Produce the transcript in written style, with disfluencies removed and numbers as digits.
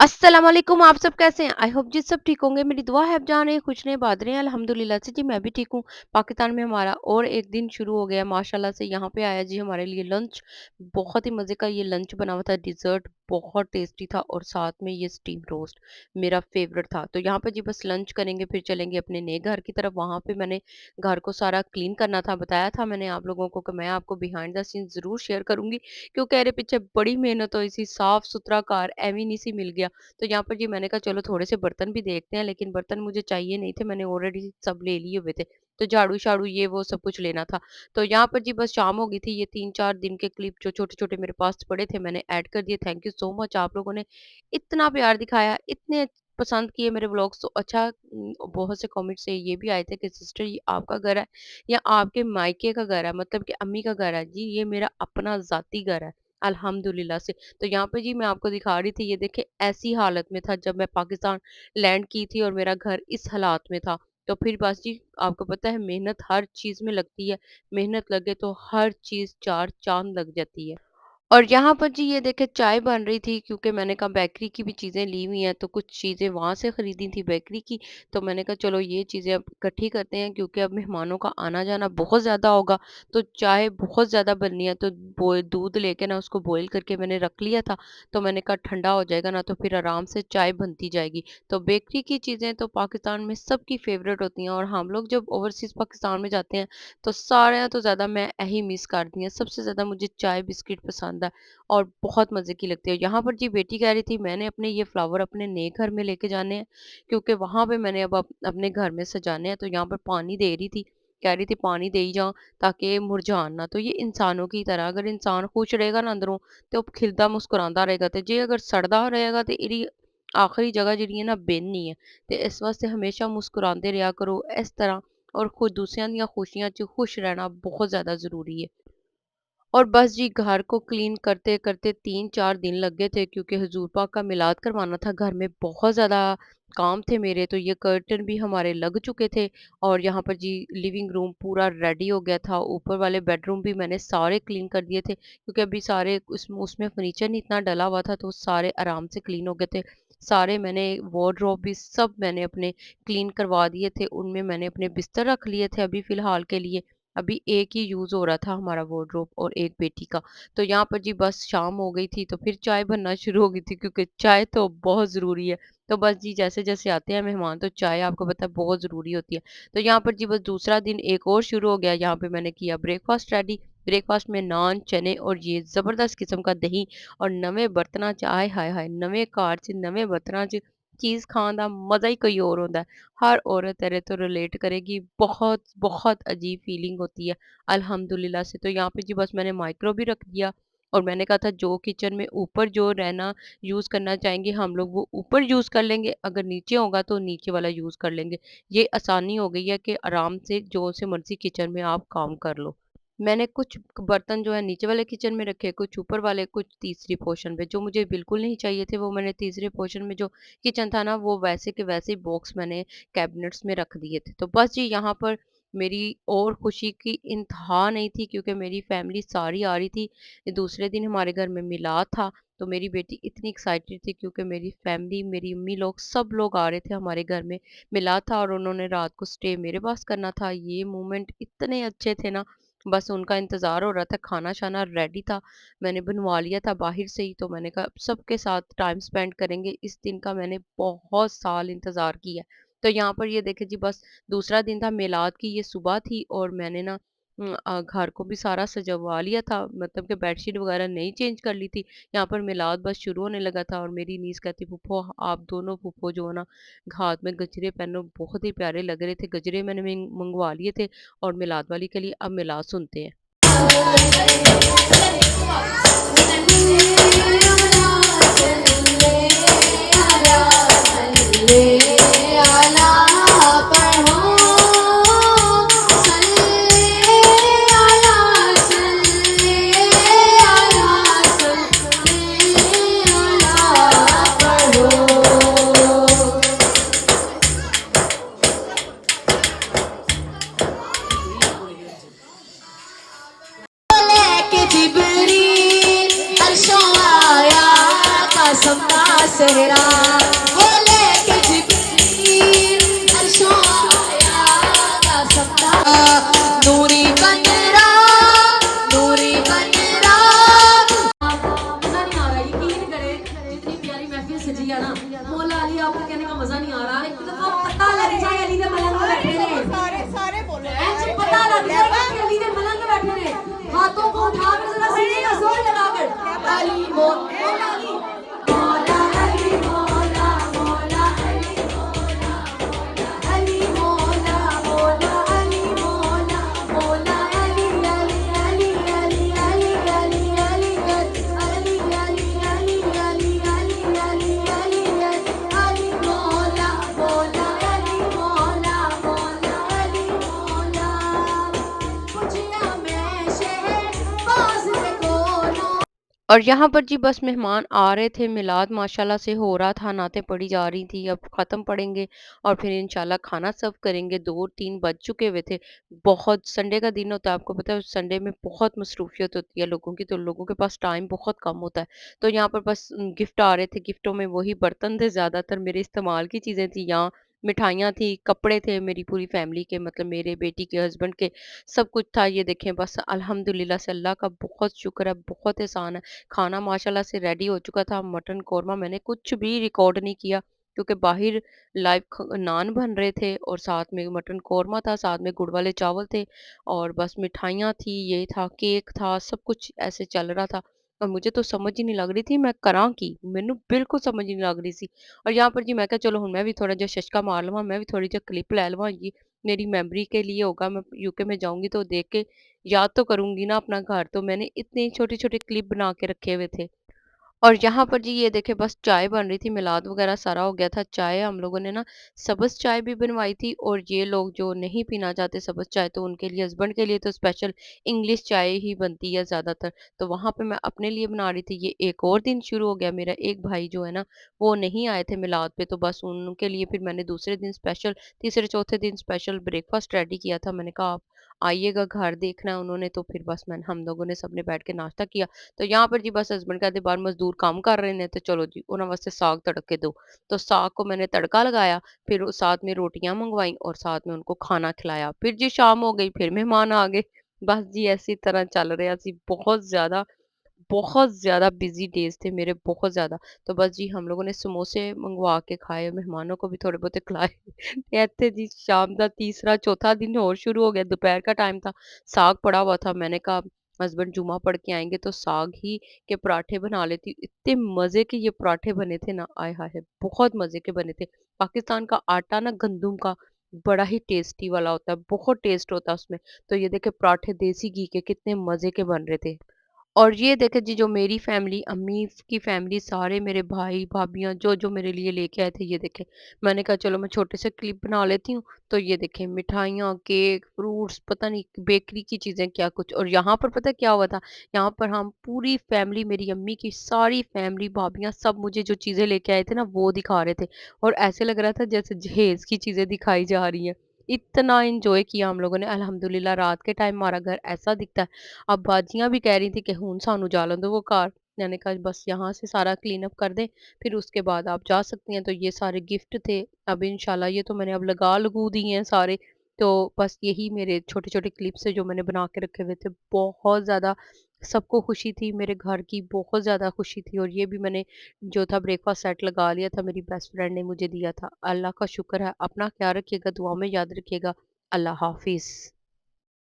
अस्सलाम वालेकुम। आप सब कैसे हैं? आई होप जी सब ठीक होंगे। मेरी दुआ है आप जहाँ रहे खुश रहें बाद रहें। अल्हम्दुलिल्लाह से जी मैं भी ठीक हूँ। पाकिस्तान में हमारा और एक दिन शुरू हो गया माशाल्लाह से। यहाँ पे आया जी हमारे लिए लंच। बहुत ही मज़े का ये लंच बना हुआ था। डिज़र्ट बहुत टेस्टी था और साथ में ये स्टीम रोस्ट मेरा फ़ेवरेट था। तो यहाँ पे जी बस लंच करेंगे फिर चलेंगे अपने नए घर की तरफ। वहाँ पे मैंने घर को सारा क्लीन करना था। बताया था मैंने आप लोगों को कि मैं आपको बिहाइंड द सीन्स ज़रूर शेयर करूँगी। क्यों कह रहे पीछे बड़ी मेहनत हुई सी, साफ-सुथरा घर एवें नहीं सी मिल गया। तो यहाँ पर जी मैंने कहा चलो थोड़े से बर्तन भी देखते हैं, लेकिन बर्तन मुझे चाहिए नहीं थे, मैंने ऑलरेडी सब ले लिए हुए थे। तो झाड़ू-शाड़ू ये वो सब कुछ लेना था। तो यहाँ पर जी बस शाम हो गई थी, ये 3-4 दिन के क्लिप जो छोटे-छोटे मेरे पास पड़े थे मैंने ऐड कर दिए। थैंक यू सो मच आप लोगों ने इतना प्यार दिखाया, इतने पसंद किए मेरे व्लॉग्स। तो अच्छा बहुत से कमेंट से ये भी आए थे कि सिस्टर ये आपका घर है या आपके मायके का घर है, मतलब कि अम्मी का घर है। जी ये मेरा अपना ज़ाती घर है, अल्हम्दुलिल्लाह से। तो यहाँ पे जी मैं आपको दिखा रही थी, ये देखिए ऐसी हालत में था जब मैं पाकिस्तान लैंड की थी और मेरा घर इस हालात में था। तो फिर बस जी आपको पता है मेहनत हर चीज़ में लगती है, मेहनत लगे तो हर चीज़ 4 चाँद लग जाती है। और यहाँ पर जी ये देखिए चाय बन रही थी, क्योंकि मैंने कहा बेकरी की भी चीज़ें ली हुई हैं, तो कुछ चीज़ें वहाँ से खरीदी थी बेकरी की। तो मैंने कहा चलो ये चीज़ें अब इकट्ठी करते हैं, क्योंकि अब मेहमानों का आना जाना बहुत ज़्यादा होगा। तो चाय बहुत ज़्यादा बननी है, तो दूध लेके ना उसको बॉईल करके मैंने रख लिया था। तो मैंने कहा ठंडा हो जाएगा ना तो फिर आराम से चाय बनती जाएगी। तो बेकरी की चीज़ें तो पाकिस्तान में सबकी फेवरेट होती हैं, और हम लोग जब ओवरसीज़ पाकिस्तान में जाते हैं तो सारे तो ज़्यादा मैं यही मिस करती हैं। सबसे ज़्यादा मुझे चाय बिस्किट पसंद है और बहुत मज़े की लगती है। यहाँ पर जी बेटी कह रही थी मैंने अपने ये फ्लावर अपने नए घर में लेके जाने हैं, क्योंकि वहाँ पे मैंने अब अपने घर में सजाने हैं। तो यहाँ पर पानी दे रही थी, कह रही थी पानी दे ही जाओ ताकि मुरझान ना। तो ये इंसानों की तरह अगर इंसान खुश रहेगा ना अंदरों तो खिलदा मुस्कुरांदा रहेगा, ते जे अगर सड़दा रहेगा तो इहदी आखिरी जगह जिहड़ी है ना बिन ही है। ते इस वास्ते हमेशा मुस्कुरांदे रहा करो इस तरह, और खुद दूसरिਆਂ ਦੀਆਂ खुशियां च खुश रहना बहुत ज़्यादा ज़रूरी है। और बस जी घर को क्लीन करते-करते 3-4 दिन लग गए थे, क्योंकि हुजूर पाक का मिलाद करवाना था। घर में बहुत ज़्यादा काम थे मेरे, तो ये कर्टन भी हमारे लग चुके थे और यहाँ पर जी लिविंग रूम पूरा रेडी हो गया था। ऊपर वाले बेडरूम भी मैंने सारे क्लीन कर दिए थे, क्योंकि अभी सारे उसमें फर्नीचर नहीं इतना डला हुआ था, तो सारे आराम से क्लीन हो गए थे। सारे मैंने वार्डरोब भी सब मैंने अपने क्लीन करवा दिए थे, उनमें मैंने अपने बिस्तर रख लिए थे अभी फ़िलहाल के लिए। अभी एक ही यूज़ हो रहा था हमारा वार्डरोब और एक बेटी का। तो यहाँ पर जी बस शाम हो गई थी तो फिर चाय बनना शुरू हो गई थी, क्योंकि चाय तो बहुत ज़रूरी है। तो बस जी जैसे-जैसे आते हैं मेहमान तो चाय आपको पता है बहुत ज़रूरी होती है। तो यहाँ पर जी बस दूसरा दिन एक और शुरू हो गया। यहाँ पे मैंने किया ब्रेकफ़ास्ट रेडी। ब्रेकफ़ास्ट में नान, चने और ये ज़बरदस्त किस्म का दही और नवें बर्तनां च आय हाय हाय! नवें घर च नवें बर्तनां च चीज़ खान दा मज़ा ही कोई और होंदा है। हर औरत तेरे तो रिलेट करेगी, बहुत बहुत अजीब फीलिंग होती है अल्हम्दुलिल्लाह से। तो यहाँ पे जी बस मैंने माइक्रो भी रख दिया और मैंने कहा था जो किचन में ऊपर जो रहना यूज़ करना चाहेंगे हम लोग वो ऊपर यूज़ कर लेंगे, अगर नीचे होगा तो नीचे वाला यूज़ कर लेंगे। ये आसानी हो गई है कि आराम से जो से मर्ज़ी किचन में आप काम कर लो। मैंने कुछ बर्तन जो है नीचे वाले किचन में रखे, कुछ ऊपर वाले, कुछ तीसरी पोर्शन पे। जो मुझे बिल्कुल नहीं चाहिए थे वो मैंने तीसरे पोर्शन में जो किचन था ना वो वैसे के वैसे ही बॉक्स मैंने कैबिनेट्स में रख दिए थे। तो बस जी यहाँ पर मेरी और खुशी की इंतहा नहीं थी, क्योंकि मेरी फैमिली सारी आ रही थी। दूसरे दिन हमारे घर में मिलाद था, तो मेरी बेटी इतनी एक्साइटेड थी, क्योंकि मेरी फैमिली, मेरी अम्मी लोग, सब लोग आ रहे थे हमारे घर में। मिलाद था और उन्होंने रात को स्टे मेरे पास करना था। ये मोमेंट इतने अच्छे थे ना, बस उनका इंतज़ार हो रहा था, खाना-शाना रेडी था, मैंने बनवा लिया था बाहर से ही। तो मैंने कहा अब सबके साथ टाइम स्पेंड करेंगे, इस दिन का मैंने बहुत साल इंतज़ार किया है। तो यहाँ पर ये देखिए जी बस दूसरा दिन था मिलाद की, ये सुबह थी और मैंने ना घर को भी सारा सजवा लिया था, मतलब कि बेडशीट वगैरह नहीं चेंज कर ली थी। यहाँ पर मिलाद बस शुरू होने लगा था और मेरी नीज़ कहती फूफो आप दोनों फूफो जो है ना हाथ में गजरे पहनो, बहुत ही प्यारे लग रहे थे। गजरे मैंने मंगवा लिए थे और मिलाद वाली के लिए। अब मिलाद सुनते हैं। तेरा वो लेके जिब्रील अर्शों आया गा सकता नूरी कजरा नूरी कजरा मजा नहीं आ रहा यकीन करे जितनी प्यारी महफिल सजी है ना मौला अली आपको कहने का मजा नहीं आ रहा एक दफा पता लग जाए अली दे मलंग में बैठे ने सारे सारे बोलो ऐसे पता लग जाए कि अली दे मलंग में बैठे ने हाथों को उठा कर जरा सीने का जोर लगाकर अली मौला अली मौला अली मौला मौला अली मौला मौला अली मौला मौला अली अली अली अली अली अली अली अली अली अली अली अली अली अली मौला मौला अली मौला मौला अली मौला पूछिया मैं शहर बाज पे कोनो और यहाँ पर जी बस मेहमान आ रहे थे, मिलाद माशाल्लाह से हो रहा था, नातें पढ़ी जा रही थी, अब ख़त्म पढ़ेंगे और फिर इंशाल्लाह खाना सर्व करेंगे, 2-3 बज चुके हुए थे। बहुत संडे का दिन होता है, आपको पता है संडे में बहुत मसरूफ़ियत होती है लोगों की, तो लोगों के पास टाइम बहुत कम होता है। तो यहाँ पर बस गिफ्ट आ रहे थे, गिफ्टों में वही बर्तन थे, ज़्यादातर मेरे इस्तेमाल की चीज़ें थी, यहाँ मिठाइयाँ थी, कपड़े थे मेरी पूरी फैमिली के, मतलब मेरे बेटी के हस्बैंड के, सब कुछ था। ये देखें बस अल्हम्दुलिल्लाह से, अल्लाह का बहुत शुक्र है, बहुत एहसान है। खाना माशाल्लाह से रेडी हो चुका था, मटन कौरमा मैंने कुछ भी रिकॉर्ड नहीं किया क्योंकि बाहर लाइव नान बन रहे थे और साथ में मटन कौरमा था, साथ में गुड़ वाले चावल थे और बस मिठाइयाँ थी, ये था, केक था, सब कुछ ऐसे चल रहा था और मुझे तो समझ ही नहीं लग रही थी मैं करा की, मैनू बिल्कुल समझ ही नहीं लग रही सी। और यहाँ पर जी मैं क्या चलो हूँ मैं भी थोड़ा जिहा शशका मार लवां, मैं भी थोड़ी जी क्लिप लै लवां, ये मेरी मेमोरी के लिए होगा, मैं यूके में जाऊँगी तो देख के याद तो करूँगी ना अपना घर, तो मैंने इतने छोटे-छोटे क्लिप बना के रखे हुए थे। और यहाँ पर जी ये देखें बस चाय बन रही थी, मिलाद वगैरह सारा हो गया था। चाय हम लोगों ने ना सब्ज़ चाय भी बनवाई थी और ये लोग जो नहीं पीना चाहते सब्ज़ चाय तो उनके लिए हस्बैंड के लिए तो स्पेशल इंग्लिश चाय ही बनती है ज़्यादातर। तो वहाँ पे मैं अपने लिए बना रही थी। ये एक और दिन शुरू हो गया मेरा, एक भाई जो है ना वो नहीं आए थे मिलाद पे तो बस उनके लिए फिर मैंने दूसरे दिन स्पेशल, तीसरे चौथे दिन स्पेशल ब्रेकफ़ास्ट रेडी किया था। मैंने कहा आप आइएगा, घर देखना है उन्होंने, तो फिर बस हम लोगों ने सबने बैठ के नाश्ता किया। तो यहाँ पर जी बस हस्बैंड कहते बाहर मजदूर काम कर रहे ने तो चलो जी उन्होंने वास्ते साग तड़के दो। तो साग को मैंने तड़का लगाया, फिर साथ में रोटियां मंगवाई और साथ में उनको खाना खिलाया। फिर जी शाम हो गई, फिर मेहमान आ गए। बस जी ऐसी तरह चल रहा सी, बहुत ज़्यादा बिज़ी डेज़ थे मेरे, बहुत ज़्यादा। तो बस जी हम लोगों ने समोसे मँगवा के खाए, मेहमानों को भी थोड़े बहुते खिलाए। कहते जी शाम का तीसरा चौथा दिन और शुरू हो गया, दोपहर का टाइम था, साग पड़ा हुआ था। मैंने कहा हस्बैंड जुमा पढ़ के आएँगे तो साग ही के पराठे बना लेती हूँ। इतने मज़े के ये पराठे बने थे ना, आय हाय हाय! बहुत मज़े के बने थे। पाकिस्तान का आटा ना गंदुम का बड़ा ही टेस्टी वाला होता है, बहुत टेस्ट होता है उसमें। तो ये देखिए पराठे देसी घी के कितने मज़े के बन रहे थे। और ये देखें जी जो मेरी फैमिली, अम्मी की फैमिली, सारे मेरे भाई-भाभियाँ जो-जो मेरे लिए लेके आए थे, ये देखें। मैंने कहा चलो मैं छोटे से क्लिप बना लेती हूँ, तो ये देखें मिठाइयाँ, केक, फ्रूट्स, पता नहीं बेकरी की चीज़ें क्या कुछ। और यहाँ पर पता है क्या हुआ था? यहाँ पर हम पूरी फैमिली, मेरी अम्मी की सारी फैमिली, भाभियाँ सब मुझे जो चीज़ें लेके आए थे ना, वो दिखा रहे थे और ऐसे लग रहा था जैसे जहेज़ की चीज़ें दिखाई जा रही हैं। इतना एन्जॉय किया हम लोगों ने अल्हम्दुलिल्लाह। रात के टाइम हमारा घर ऐसा दिखता है। अब बाजियाँ भी कह रही थी कि हुन सानू जालन दो वो घर। मैंने कहा बस यहाँ से सारा क्लीन अप कर दें, फिर उसके बाद आप जा सकती हैं। तो ये सारे गिफ्ट थे। अब इंशाल्लाह ये तो मैंने अब लगा लगू दिए हैं सारे। तो बस यही मेरे छोटे-छोटे क्लिप्स हैं जो मैंने बना के रखे हुए थे। बहुत ज़्यादा सबको खुशी थी, मेरे घर की बहुत ज़्यादा खुशी थी और ये भी मैंने जो था ब्रेकफ़ास्ट सेट लगा लिया था, मेरी बेस्ट फ्रेंड ने मुझे दिया था। अल्लाह का शुक्र है। अपना ख़्याल रखिएगा, दुआ में याद रखिएगा। अल्लाह हाफ़िज़।